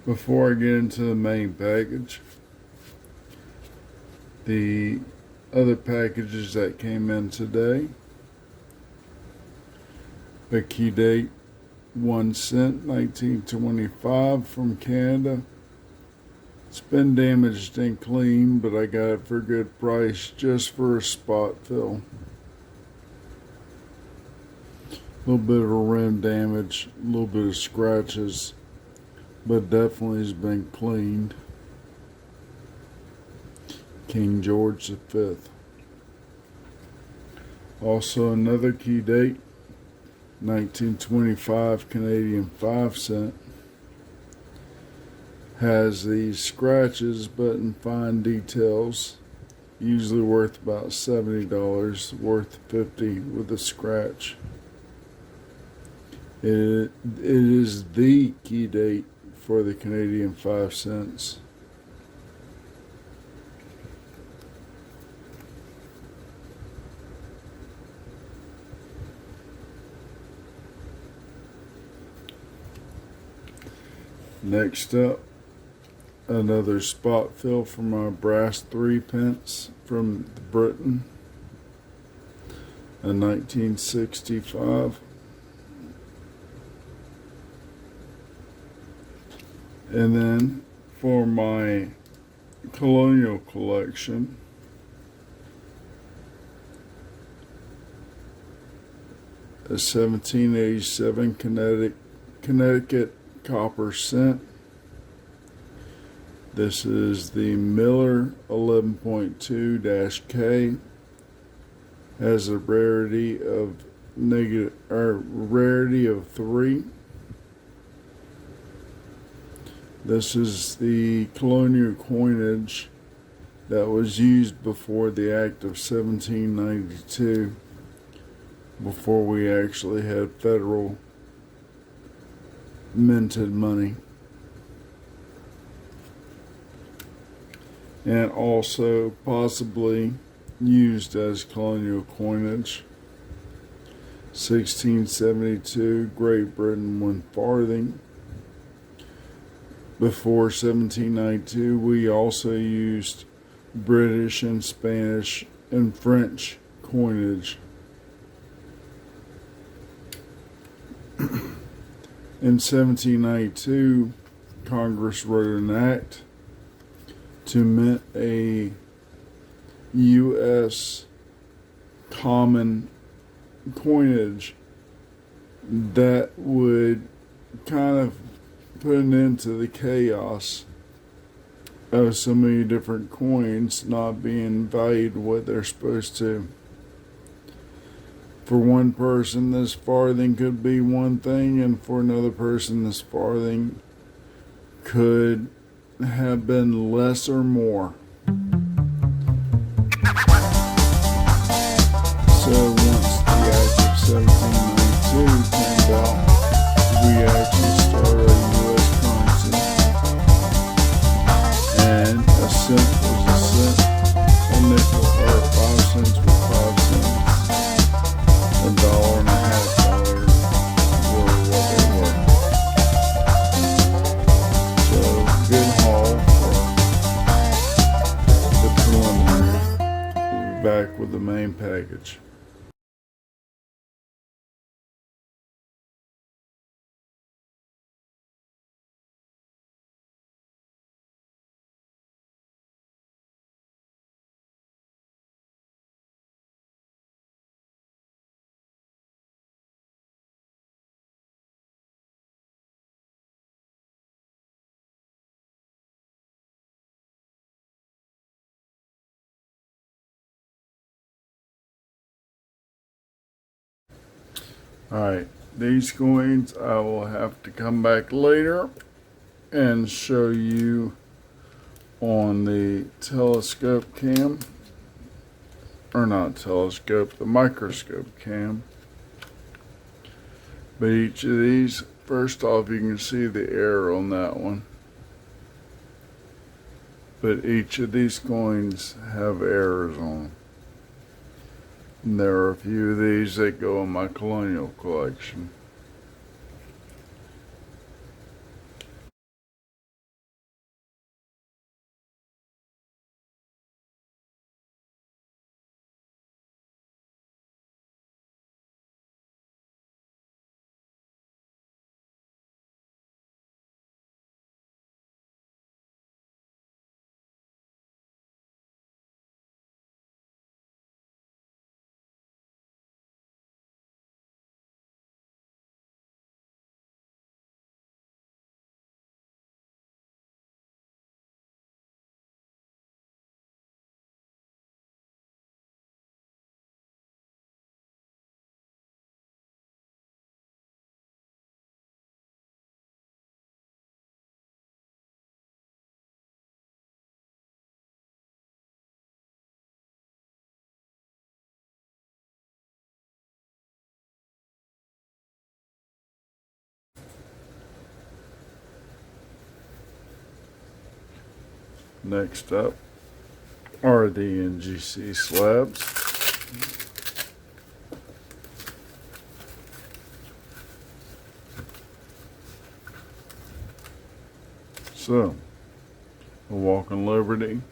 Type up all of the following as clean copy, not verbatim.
Before I get into the main package, the other packages that came in today: a key date 1 cent 1925 from Canada. It's been damaged and clean, but I got it for a good price just for a spot fill. A little bit of a rim damage, a little bit of scratches, but definitely has been cleaned. King George V. Also another key date, 1925 Canadian 5 cent. Has these scratches but in fine details, usually worth about $70, worth $50 with a scratch. It is the key date for the Canadian 5 cents. Next up, another spot fill for my brass 3 pence from Britain, a 1965. And then for my colonial collection, a 1787 Connecticut copper cent. This is the Miller 11.2-K. Has a rarity of rarity of 3. This is the colonial coinage that was used before the Act of 1792, before we actually had federal minted money. And also possibly used as colonial coinage. 1672 Great Britain 1 farthing. Before 1792, we also used British and Spanish and French coinage. In 1792, Congress wrote an act to mint a U.S. common coinage that would kind of put an end to the chaos of so many different coins not being valued what they're supposed to. For one person, this farthing could be one thing, and for another person, this farthing could have been less or more. So once the Act of 1792 came about, we actually started a U.S. currency, and a cent was a cent, a nickel or 5 cents was 5 cents, $1.50 were what they were. So good haul for the preliminary. We'll be back with the main package. Alright, these coins I will have to come back later and show you on the telescope cam. Or not telescope, the microscope cam. But each of these, first off, you can see the error on that one. But each of these coins have errors on them. And there are a few of these that go in my colonial collection. Next up are the NGC slabs. So, a Walk in Liberty,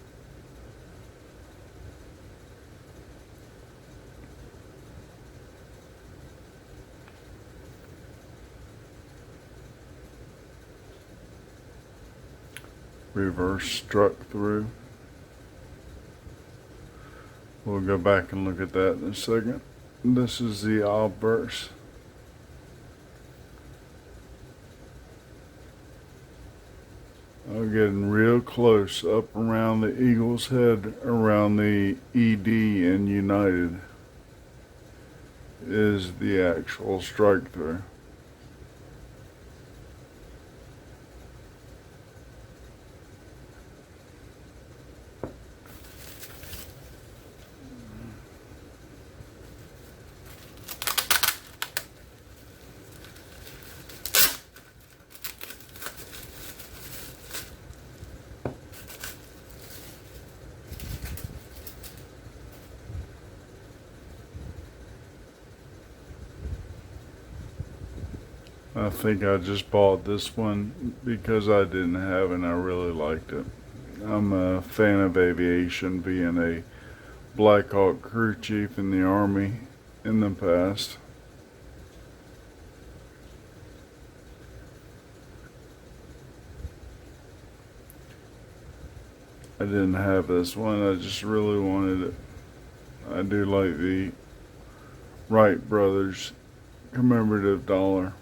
reverse struck through. We'll go back and look at that in a second. This is the obverse. I'm getting real close up around the eagle's head, around the ED in United is the actual strike through. I think I just bought this one because I didn't have it and I really liked it. I'm a fan of aviation, being a Black Hawk crew chief in the Army in the past. I didn't have this one, I just really wanted it. I do like the Wright Brothers commemorative dollar.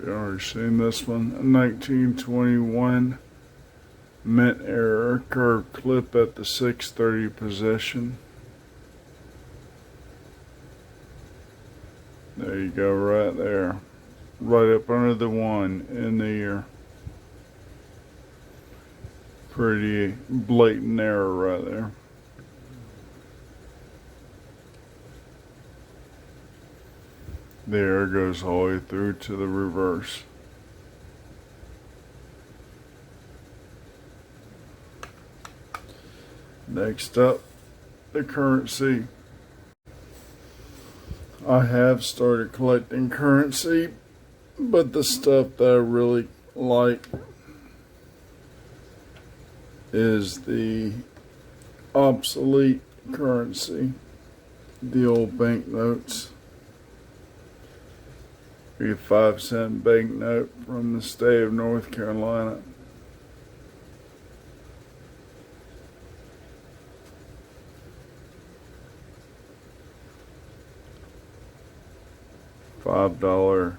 You already seen this one. 1921 mint error, curved clip at the 630 position. There you go, right there. Right up under the 1 in the ear. Pretty blatant error right there. The air goes all the way through to the reverse. Next up, the currency. I have started collecting currency, but the stuff that I really like is the obsolete currency, the old banknotes. A 5-cent banknote from the state of North Carolina. $5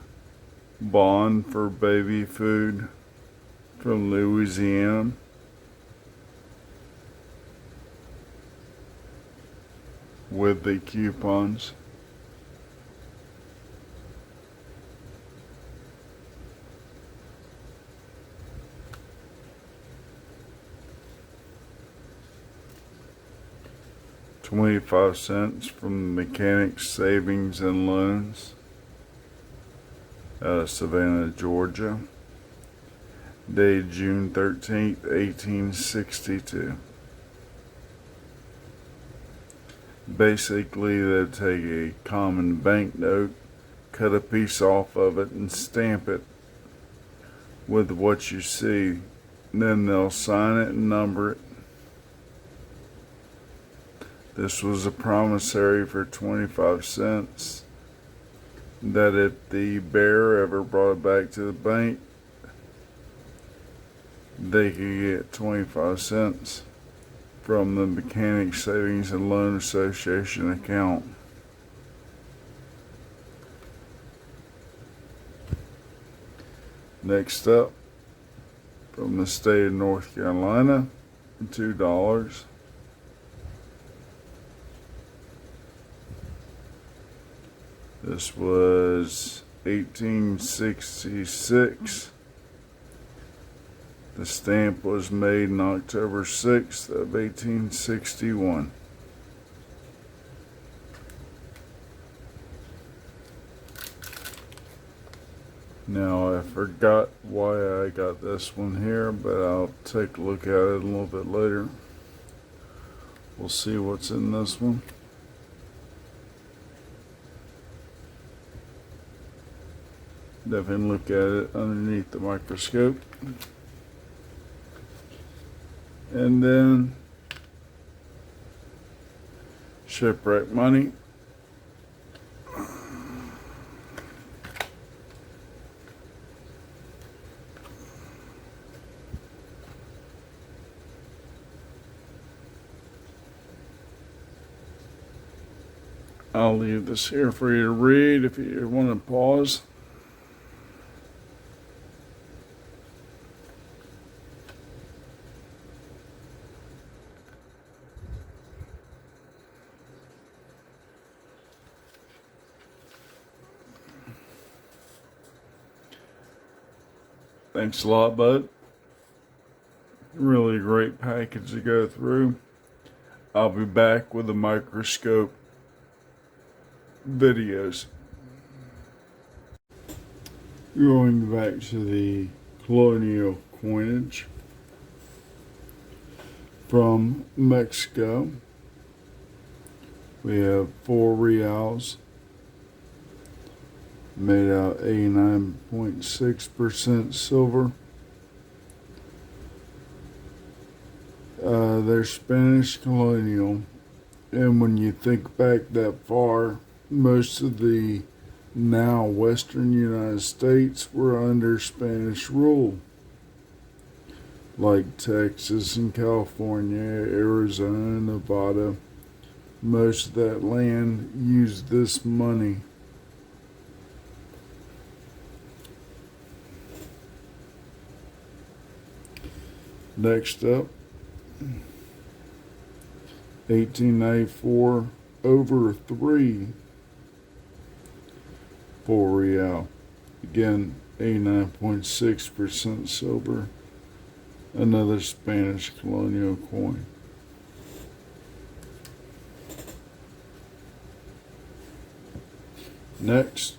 bond for baby food from Louisiana. With the coupons. $0.25 from Mechanics Savings and Loans out of Savannah, Georgia. Dated June 13th, 1862. Basically, they'll take a common banknote, cut a piece off of it, and stamp it with what you see. Then they'll sign it and number it. This was a promissory for 25 cents that if the bearer ever brought it back to the bank, they could get 25 cents from the Mechanics Savings and Loan Association account. Next up, from the state of North Carolina, $2. This was 1866. The stamp was made on October 6th of 1861. Now I forgot why I got this one here, but I'll take a look at it a little bit later. We'll see what's in this one. Definitely look at it underneath the microscope. And then shipwreck money. I'll leave this here for you to read if you want to pause. Thanks a lot, bud. Really great package to go through. I'll be back with the microscope videos. Going back to the colonial coinage from Mexico, we have 4 reals made out 89.6% silver. They're Spanish colonial, and when you think back that far, most of the now western United States were under Spanish rule, like Texas and California, Arizona, Nevada. Most of that land used this money. Next up, 1894, over 3 4 real. Again, 89.6% silver. Another Spanish colonial coin. Next,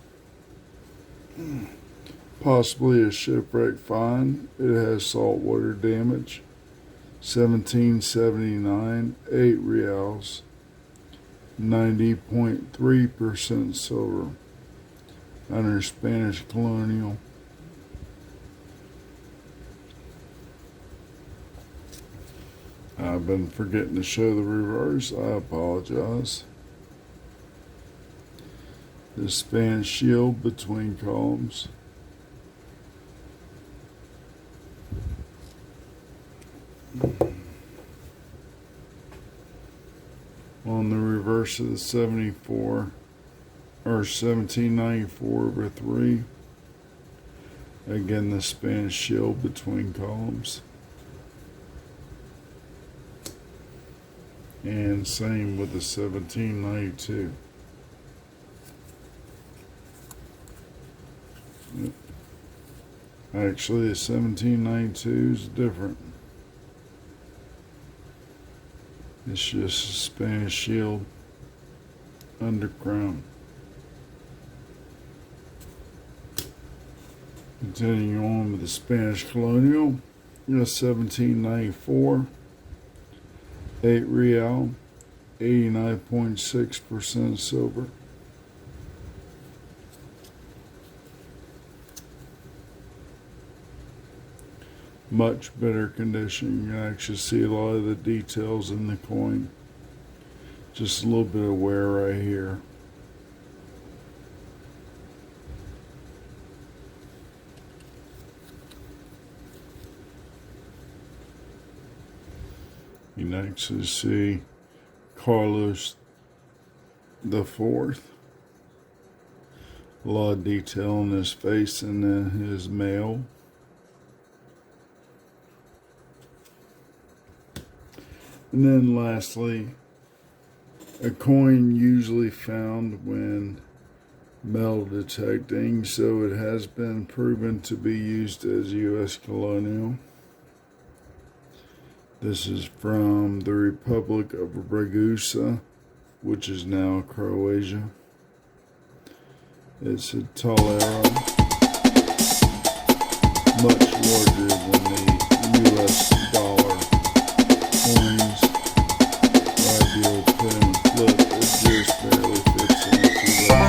possibly a shipwreck find. It has saltwater damage. 1779, 8 reals. 90.3% silver. Under Spanish colonial. I've been forgetting to show the reverse. I apologize. The Spanish shield between columns. On the reverse of the 74 or 1794 over 3. Again, the Spanish shield between columns. And same with the 1792. Yep. Actually, the 1792 is different. It's just a Spanish shield under crown. Continuing on with the Spanish colonial, 1794, 8 real, 89.6% silver. Much better condition. You can actually see a lot of the details in the coin. Just a little bit of wear right here. You can actually see Carlos the Fourth. A lot of detail on his face and then his mail. And then lastly, a coin usually found when metal detecting, so it has been proven to be used as U.S. colonial. This is from the Republic of Ragusa, which is now Croatia. It's a Talera, much larger than the U.S. dollar coins. Right here, put in a flip, it just barely fits into that.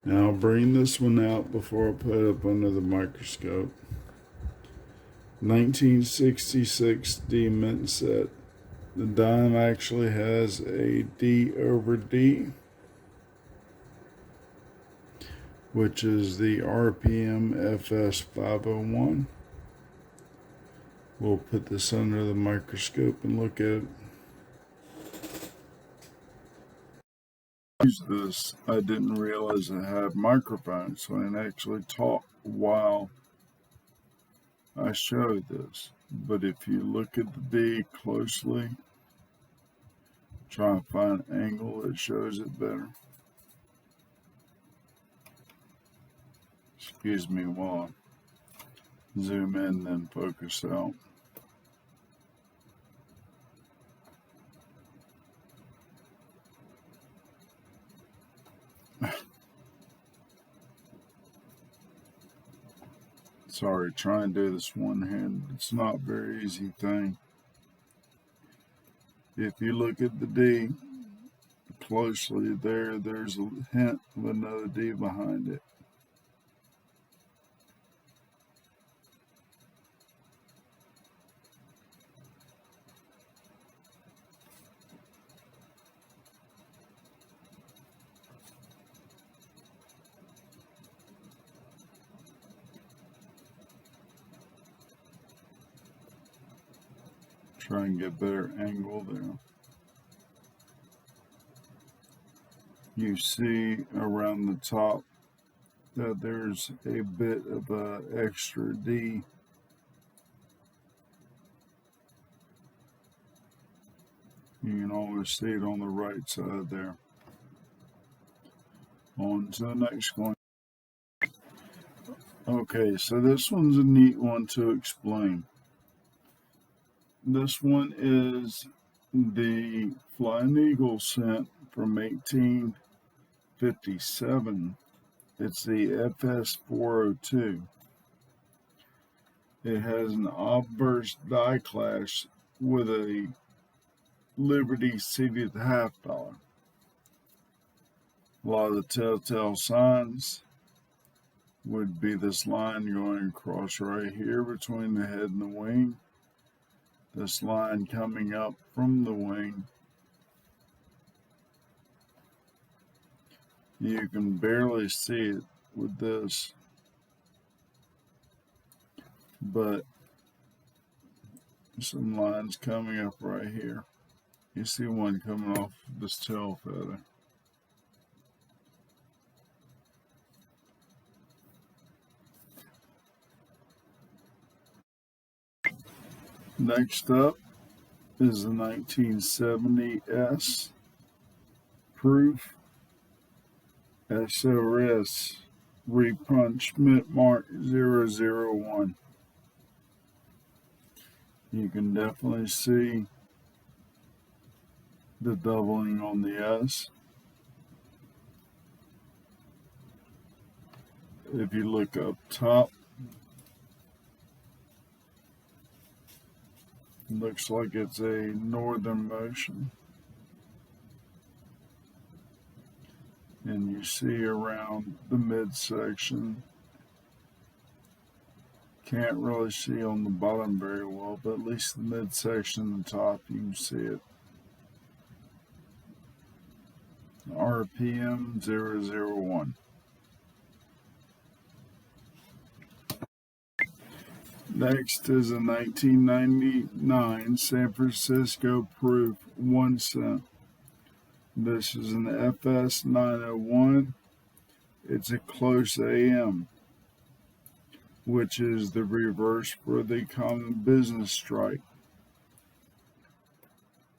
Now I'll bring this one out before I put it up under the microscope. 1966 D mint set. The dime actually has a D over D, which is the RPM FS 501. We'll put this under the microscope and look at it. This, I didn't realize I had microphones, so I didn't actually talk while I showed this. But if you look at the D closely, try and find an angle that shows it better. Excuse me while I zoom in, then focus out. Sorry, try and do this one hand. It's not a very easy thing. If you look at the D closely there's a hint of another D behind it. Try and get better angle there. You see around the top that there's a bit of a extra D. You can always see it on the right side there. On to the next one. Okay, so this one's a neat one to explain. This one is the Flying Eagle scent from 1857. It's the FS402. It has an obverse die clash with a Liberty seated $50. A lot of the telltale signs would be this line going across right here between the head and the wing. This line coming up from the wing. You can barely see it with this, but some lines coming up right here. You see one coming off this tail feather. Next up is the 1970 S Proof SOS Repunch Mint Mark 001. You can definitely see the doubling on the S. If you look up top, it looks like it's a northern motion. And you see around the midsection, can't really see on the bottom very well, but at least the midsection and the top, you can see it. RPM 001. Next is a 1999 San Francisco Proof 1 cent. This is an FS 901. It's a close AM, which is the reverse for the common business strike.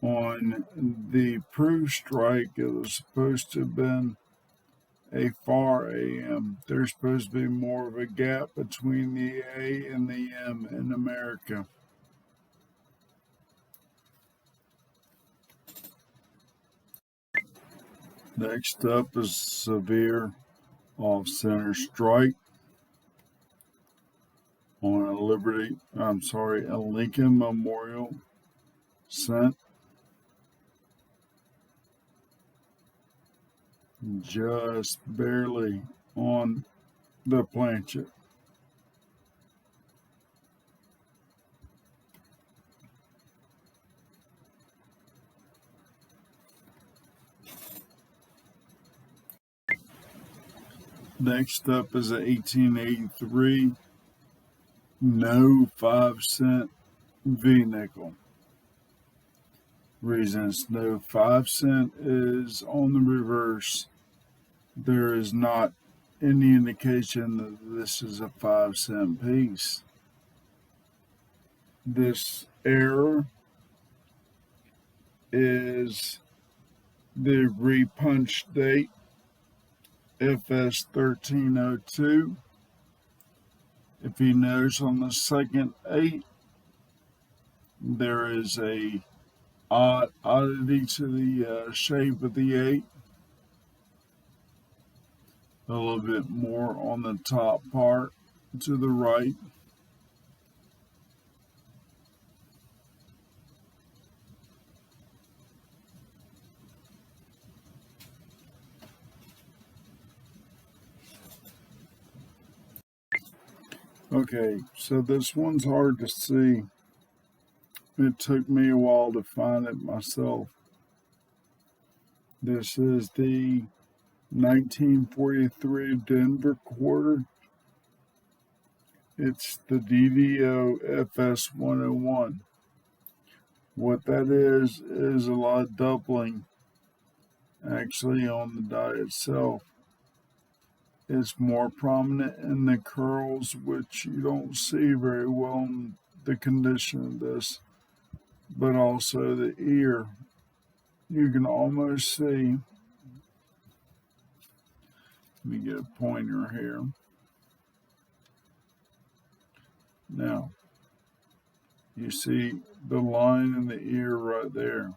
On the proof strike, it was supposed to have been a far AM. There's supposed to be more of a gap between the A and the M in America. Next up is severe off-center strike on a Lincoln Memorial cent. Just barely on the planchet. Next up is a 1883 no 5 cent V nickel. Reason it's no 5 cent is on the reverse. There is not any indication that this is a 5 cent piece. This error is the repunch date, FS 1302. If you notice on the second 8, there is a oddity to the shape of the 8. A little bit more on the top part to the right. Okay, so this one's hard to see. It took me a while to find it myself. This is the 1943 Denver quarter. It's the DDO FS 101. What that is a lot of doubling actually on the die itself. It's more prominent in the curls, which you don't see very well in the condition of this, but also the ear. You can almost see. Let me get a pointer here. Now, you see the line in the ear right there.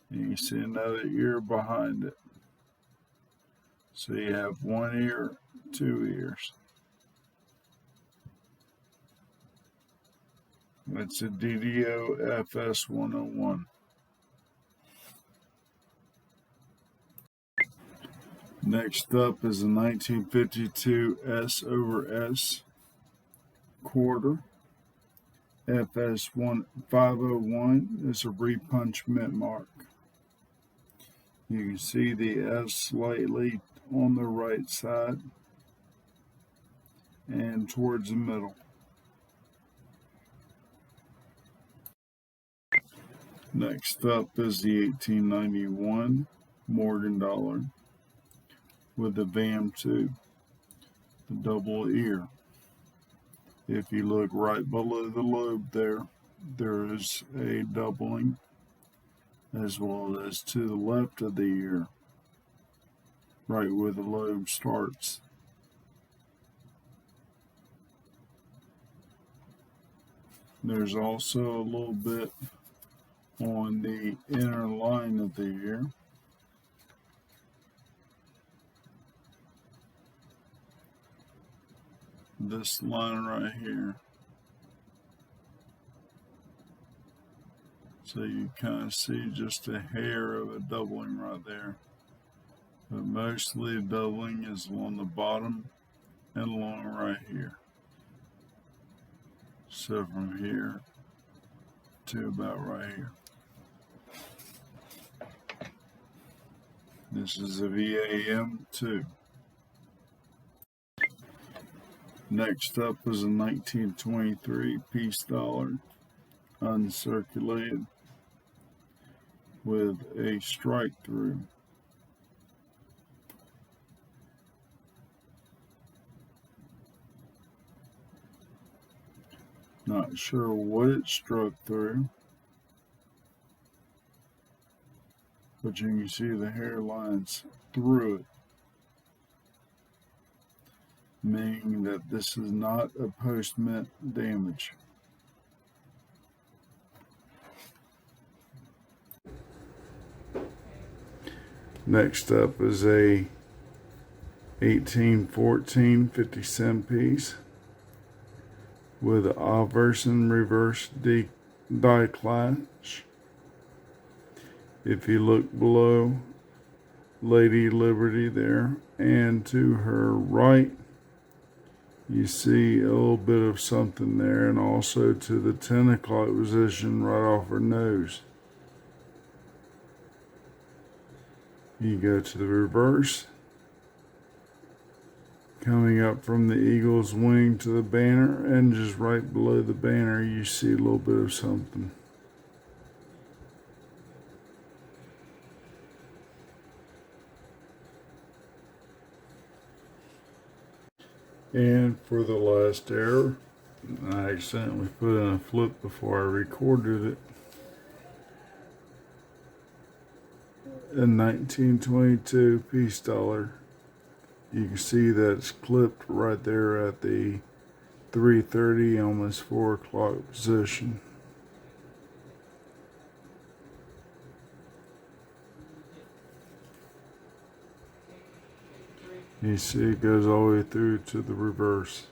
And you see another ear behind it. So you have one ear, two ears. That's a DDO FS 101. Next up is a 1952 S/S quarter. FS 501 is a repunch mint mark. You can see the S slightly on the right side and towards the middle. Next up is the 1891 Morgan dollar with the VAM2, the double ear. If you look right below the lobe there is a doubling, as well as to the left of the ear, right where the lobe starts. There's also a little bit on the inner line of the ear. This line right here. So you kind of see just a hair of a doubling right there. But mostly the doubling is along the bottom and along right here. So from here to about right here. This is a VAM2. Next up is a 1923 peace dollar, uncirculated, with a strike through. Not sure what it struck through, but you can see the hairlines through it, meaning that this is not a post-mint damage. Next up is a 1814 50-cent piece with an obverse and reverse die clash. If you look below Lady Liberty there and to her right, you see a little bit of something there, and also to the 10 o'clock position right off her nose. You go to the reverse, coming up from the eagle's wing to the banner, and just right below the banner you see a little bit of something. And for the last error, I accidentally put in a flip before I recorded it. A 1922 peace dollar. You can see that it's clipped right there at the 3:30, almost 4 o'clock position. You see it goes all the way through to the reverse.